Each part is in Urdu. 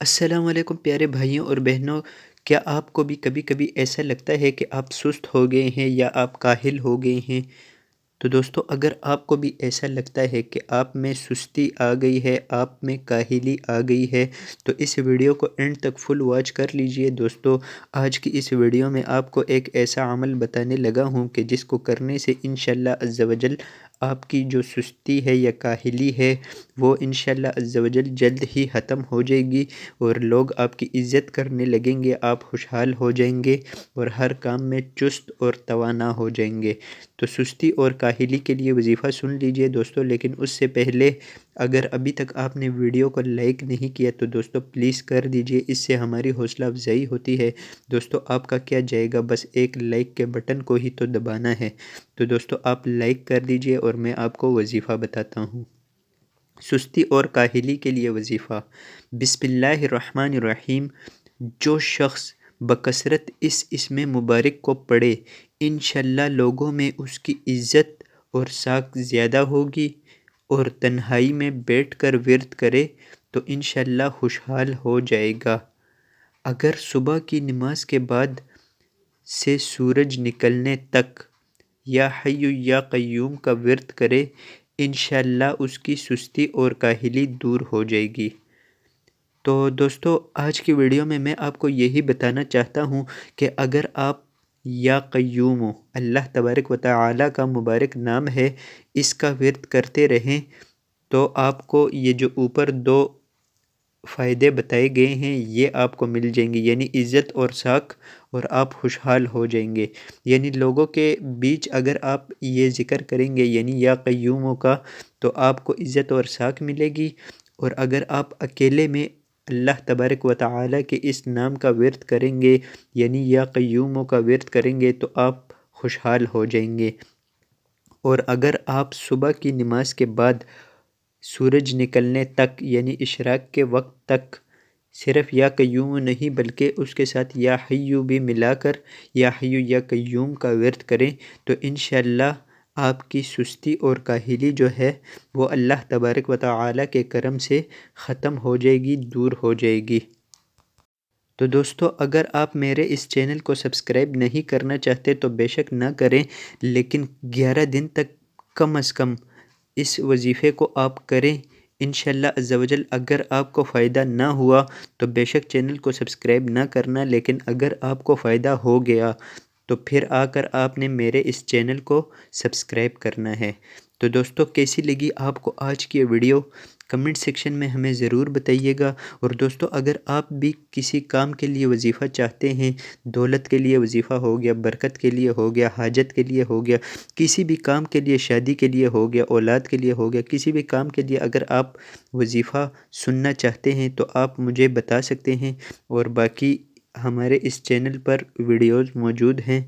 السلام علیکم پیارے بھائیوں اور بہنوں، کیا آپ کو بھی کبھی کبھی ایسا لگتا ہے کہ آپ سست ہو گئے ہیں یا آپ کاہل ہو گئے ہیں؟ تو دوستو، اگر آپ کو بھی ایسا لگتا ہے کہ آپ میں سستی آ گئی ہے، آپ میں کاہلی آ گئی ہے، تو اس ویڈیو کو اینڈ تک فل واچ کر لیجئے۔ دوستو، آج کی اس ویڈیو میں آپ کو ایک ایسا عمل بتانے لگا ہوں کہ جس کو کرنے سے انشاءاللہ عز و جل آپ کی جو سستی ہے یا کاہلی ہے وہ انشاءاللہ عز و جل جلد ہی ختم ہو جائے گی، اور لوگ آپ کی عزت کرنے لگیں گے، آپ خوشحال ہو جائیں گے اور ہر کام میں چست اور توانا ہو جائیں گے۔ تو سستی اور کاہلی کے لیے وظیفہ سن لیجئے دوستو، لیکن اس سے پہلے اگر ابھی تک آپ نے ویڈیو کو لائک نہیں کیا تو دوستو پلیز کر دیجئے، اس سے ہماری حوصلہ افزائی ہوتی ہے۔ دوستو، آپ کا کیا جائے گا، بس ایک لائک کے بٹن کو ہی تو دبانا ہے۔ تو دوستو آپ لائک کر دیجئے اور میں آپ کو وظیفہ بتاتا ہوں۔ سستی اور کاہلی کے لیے وظیفہ: بسم اللہ الرحمن الرحیم۔ جو شخص بکثرت اس اسم مبارک کو پڑھے، انشاءاللہ لوگوں میں اس کی عزت اور ساکھ زیادہ ہوگی، اور تنہائی میں بیٹھ کر ورد کرے تو انشاءاللہ خوشحال ہو جائے گا۔ اگر صبح کی نماز کے بعد سے سورج نکلنے تک یا حی یا قیوم کا ورد کرے، انشاءاللہ اس کی سستی اور کاہلی دور ہو جائے گی۔ تو دوستو، آج کی ویڈیو میں آپ کو یہی بتانا چاہتا ہوں کہ اگر آپ یا قیوم، اللہ تبارک و تعالی کا مبارک نام ہے، اس کا ورد کرتے رہیں تو آپ کو یہ جو اوپر دو فائدے بتائے گئے ہیں یہ آپ کو مل جائیں گے، یعنی عزت اور ساکھ، اور آپ خوشحال ہو جائیں گے۔ یعنی لوگوں کے بیچ اگر آپ یہ ذکر کریں گے یعنی یا قیوموں کا، تو آپ کو عزت اور ساکھ ملے گی، اور اگر آپ اکیلے میں اللہ تبارک و تعالی کے اس نام کا ورد کریں گے یعنی یا قیوموں کا ورد کریں گے تو آپ خوشحال ہو جائیں گے۔ اور اگر آپ صبح کی نماز کے بعد سورج نکلنے تک یعنی اشراق کے وقت تک صرف یا قیوم نہیں بلکہ اس کے ساتھ یا حیو بھی ملا کر یا حیو یا قیوم کا ورد کریں تو انشاءاللہ آپ کی سستی اور کاہلی جو ہے وہ اللہ تبارک و تعالی کے کرم سے ختم ہو جائے گی، دور ہو جائے گی۔ تو دوستو، اگر آپ میرے اس چینل کو سبسکرائب نہیں کرنا چاہتے تو بے شک نہ کریں، لیکن 11 دن تک کم از کم اس وظیفے کو آپ کریں انشاءاللہ عز و جل۔ اگر آپ کو فائدہ نہ ہوا تو بے شک چینل کو سبسکرائب نہ کرنا، لیکن اگر آپ کو فائدہ ہو گیا تو پھر آ کر آپ نے میرے اس چینل کو سبسکرائب کرنا ہے۔ تو دوستو، کیسی لگی آپ کو آج کی ویڈیو، کمنٹ سیکشن میں ہمیں ضرور بتائیے گا۔ اور دوستو، اگر آپ بھی کسی کام کے لیے وظیفہ چاہتے ہیں، دولت کے لیے وظیفہ ہو گیا، برکت کے لیے ہو گیا، حاجت کے لیے ہو گیا، کسی بھی کام کے لیے، شادی کے لیے ہو گیا، اولاد کے لیے ہو گیا، کسی بھی کام کے لیے اگر آپ وظیفہ سننا چاہتے ہیں تو آپ مجھے بتا سکتے ہیں، اور باقی ہمارے اس چینل پر ویڈیوز موجود ہیں۔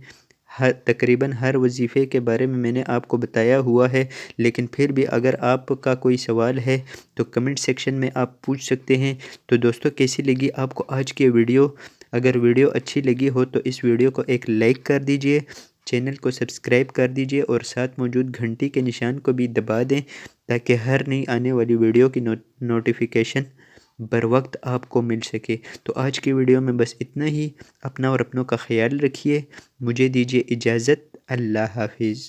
تقریباً ہر وظیفے کے بارے میں نے آپ کو بتایا ہوا ہے، لیکن پھر بھی اگر آپ کا کوئی سوال ہے تو کمنٹ سیکشن میں آپ پوچھ سکتے ہیں۔ تو دوستو، کیسی لگی آپ کو آج کی ویڈیو؟ اگر ویڈیو اچھی لگی ہو تو اس ویڈیو کو ایک لائک کر دیجئے، چینل کو سبسکرائب کر دیجئے، اور ساتھ موجود گھنٹی کے نشان کو بھی دبا دیں تاکہ ہر نئی آنے والی ویڈیو کی نوٹیفیکیشن بر وقت آپ کو مل سکے۔ تو آج کی ویڈیو میں بس اتنا ہی۔ اپنا اور اپنوں کا خیال رکھیے۔ مجھے دیجیے اجازت۔ اللہ حافظ۔